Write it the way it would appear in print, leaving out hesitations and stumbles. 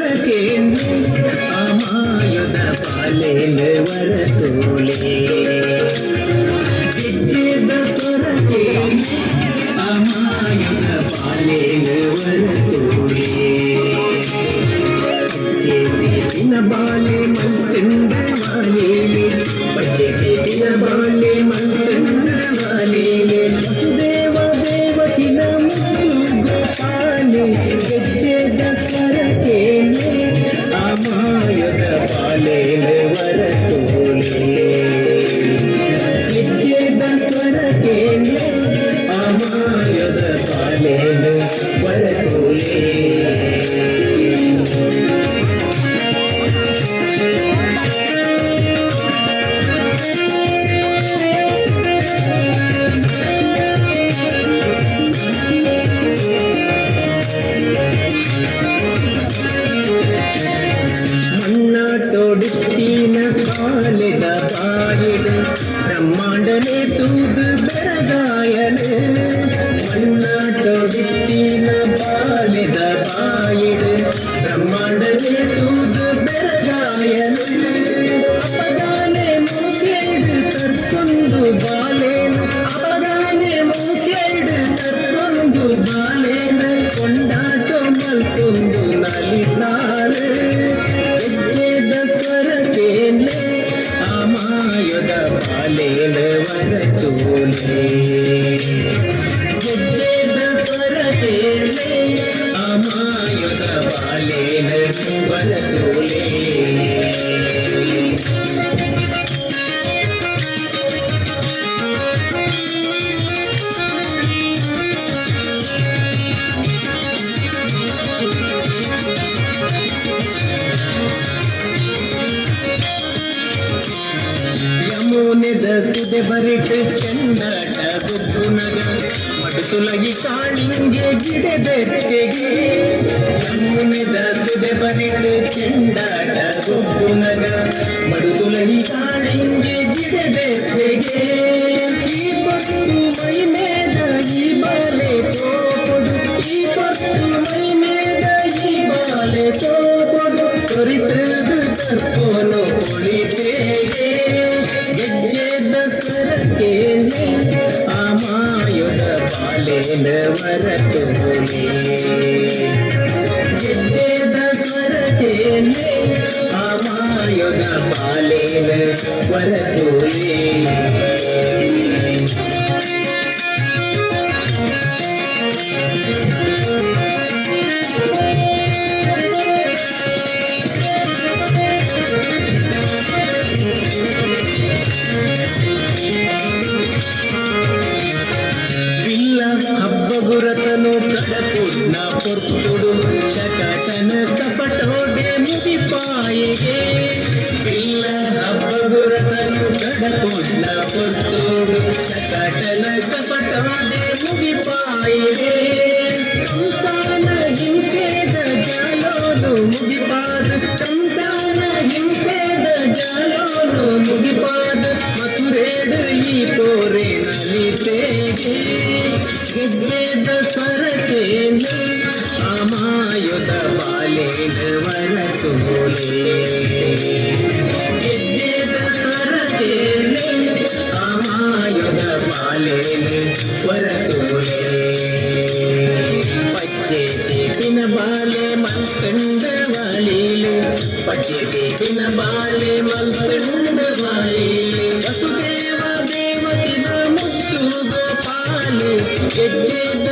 ಸ್ವರಕೇಂದ್ರ ಅಮಾಯದ ಪಾಲೇನ ವರತೋಲೆ ಗೆಜ್ಜೆದ ಸ್ವರಕೇಂದ್ರ ಅಮಾಯದ ಪಾಲೇನ ವರತೋಲೆ ಪಚ್ಚೆದಿನ ಬಾಲೆ ಮಂತಂದ ವಾಲೇಲೆ ಪಚ್ಚೆದಿನ ಬಾಲೆ ಮಂತಂದ ವಾಲೇಲೆ ವಸುದೇವ ದೇವಕಿನ ಮುದ್ದು ಗೋಪಾಲೆ ಗೆಜ್ಜೆದ ಸ್ವರಕೇಲೆ ಅಮಾಯದ ಪಾಲೇನ ವರತೋಲೆ ಗೆಜ್ಜೆದ ಸ್ವರಕೇಲೆ ಅಮಾಯದ ಪಾಲೇನ ವರತೋಲೆ ಮಣ್ಣಾಟೋಡಿಸ್ತೀನ ಕಾಲೆದ ಬಾಯಿಡು ಬ್ರಹ್ಮಾಂಡನೇ ತೂದು ಬೆಳಗಾಯಲು ಮಣ್ಣಾಟೋಡಿಸ್ತೀನ ಬಾಲೆದ ಬಾಯಿಡು ಬ್ರಹ್ಮಾಂಡನೇ ತೂದು ಬೆಳಗಾಯಲು ಅಪದಾನೆ ಮೂಕೇಡು ತರ್ಕೊಂದು ಬಾಲೇನು ಅಪದಾನೆ ಮೂಕೇಡು ತರ್ಕೊಂದು ಬಾಲೇನು ಕೊಂಡಾಟ ಮಲ್ಕೊಂದು ನಲಿತಾಳೆ ಗೆಜ್ಜೆದ ಸ್ವರಕೇಲೆ ಅಮಾಯದ ಪಾಲೇನ ವರತೋಲೆ ಗೆಜ್ಜೆದ ಸ್ವರಕೇಲೆ ಅಮಾಯದ ಪಾಲೇನ ವರತೋಲೆ ಯಮುನೆದ ಸುದೆ ಬರಿಟ್ಟು ಚೆಂಡಾಟ ಗುಬ್ಬುನಗ ಮಡುಸುಲಗಿ ಕಾಳಿಂಗೆ ಗಿಡ ಬೆಕ್ಕೆಗೆ ಯಮುನೆದ ಸುದೆ ಬರಿಟ್ಟು ಚೆಂಡಾಟ ಗುಬ್ಬುನಗ ಮಡುಸುಲಗಿ ಕಾಳಿಂಗೆ ಗಿಡ ಬೆಕ್ಕೆಗೆ ಈ ಪತ್ತು ಮೈ ಮೇದ ಈ ಬಾಲೆ ತೋಪುದು ಈ ಪತ್ತು ಮೈ ಮೇದ ಈ ಬಾಲೆ ತೋಪುದು ತೊರಿತದು ತರ್ಪೋನು ಕೊಳಿತೇಗೆ ಗೆಜ್ಜೆದ ಸ್ವರಕೇಲೆ ಅಮಾಯದ ಪಾಲೇನ ವರತೋಲೆ ಗೆಜ್ಜೆದ ಸ್ವರಕೇಲೆ ಅಮಾಯದ ಪಾಲೇನ ವರತೋಲೆ ಹಬ್ಬಗುರತನು ಕಡಪುಡ್ನ ಪೊರ್ತುಡು ಚಕಟನ ಕಪಟೋಡೆ ಮುದಿಪಾಯಿಗೆ ಇಲ್ಲ ಹಬ್ಬಗುರತನು ಕಡಪುಡ್ನ ಪೊರ್ತುಡು ಚಕಟನ ಕಪಟೋಡೆ ಮುದಿಪಾಯಿಗೆ ಕಂಸಾನ ಹಿಂಸೆದ ಜಾಲೋನು ಮುಗಿಪಾದ ಕಂಸಾನ ಹಿಂಸೆದ ಜಾಲೋನು ಮುಗಿಪಾದ ಮಥುರೇಡು ಈ ತೋರೆ ನಲಿತೆಗೆ ಗೆಜ್ಜೆದ ಸ್ವರಕೇಲೆ ಅಮಾಯದ ಪಾಲೇನ ವರತೋಲೆ ಗೆಜ್ಜೆದ ಸ್ವರಕೇಲೆ ಅಮಾಯದ ಪಾಲೇನ ವರತೋಲೆ ಪಚ್ಚೆದಿನ ಬಾಲೆ ಮಲ್ಕಂಡ ವಾಲೀಲೆ ಪಚ್ಚೆದಿನ ಬಾಲೆ ಮಲ್ಕಂಡ ವಾಲೀಲೆ ವಸುದೇವ ದೇವಕಿನ ಮುದ್ದು ಗೋಪಾಲೆ ಗೆಜ್ಜೆದ